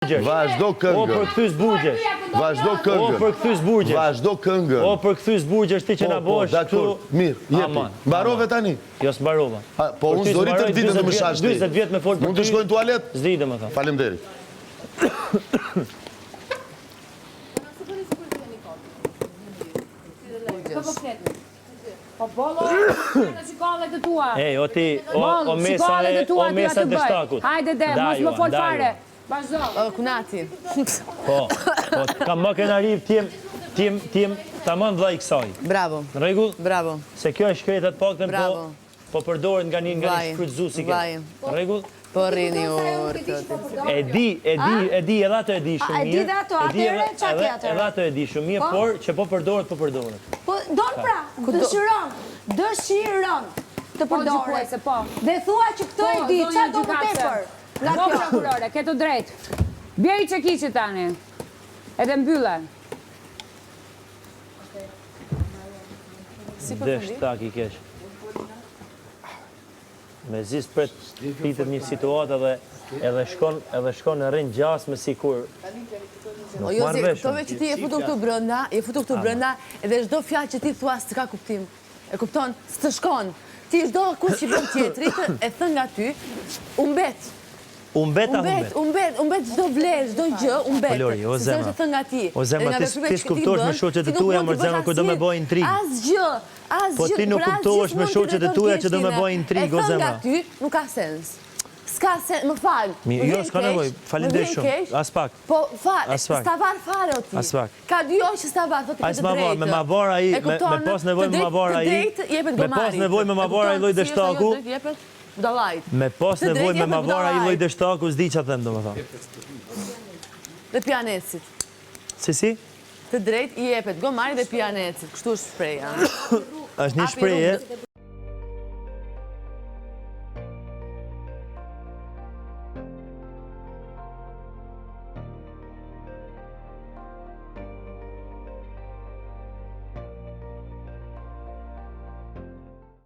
Vazhdo këngën. O përkthys burgjesh. Vazhdo këngën. O përkthys burgjesh. Vazhdo këngën. O përkthys burgjesh ti që na bosh këtu. Mirë, jepi. Mbarove tani. Jo s'mbarova. Po unë s'do rritë ditën dhe më shash ti. 40 vjet me fol për ty. Mund të shkoj në tualet? S'di domethënë. Faleminderit. Po bolo, në shikallet të tua. Ej, o ti, o mesa të shtakut. Hajde de, mos më fol fare. Vazhdo. Kunati. Po, kam më kënariv tim tamam vllai i kësaj. Bravo. Në rregull? Bravo. Se kjo është shkretat paktën po përdoret nga një shfrytëzuesi kjo. Në rregull? Po rrini urtët. E di, edhe ato e di shumë mirë. E di dhe ato, atëre, qa ke atëre? Edhe ato e di shumë mirë, por që po përdoret. Po, donë pra, dëshiron të përdoret. Dhe thua që këto e di, qa do më tepër? Nga kjo prokurore, ketë drejt. Bjeri që kiqë tani. Edhe mbyllën. Dësht tak i kesh. Me zis pret pitet një situatë edhe shkon në rinë gjasme si kur O Jozi, këtove që ti e futu këtu brënda, edhe çdo fjalë që ti thua s'ka kuptim. E kupton, s'të shkon. Ti çdo kush që bën tjetrit e thën nga ty, umbet çdo vlerë, çdo gjë, umbet. Lori, o zemra. Se thën nga ti. O zemra, ti s'kuptosh me shoqet e tuaja, më zemra, kur do me bëj intrigë. Asgjë. Po ti nuk kuptohesh me shoqet e tuaja që do me bëj intrigë, o zemra. E thën nga ty, nuk ka sens. S'ka sens, më fal. Jo, s'ka nevojë, falenderoj shumë. As pak. Po fal, s'ta var fare o ti. As pak. Ka 2 orë që s'ta var, thotë të drejtë. Me ma var ai, me pas nevojë me ma var ai. Me pas nevojë me ma var ai lloj dështaku. Me pas nevojë me ma var ai lloj dështaku, s'di ç'a them domethënë. Dhe pianecit. Si? Të drejtë i jepet gomari dhe pianecit. Kështu është shpreha. Është një shprehje.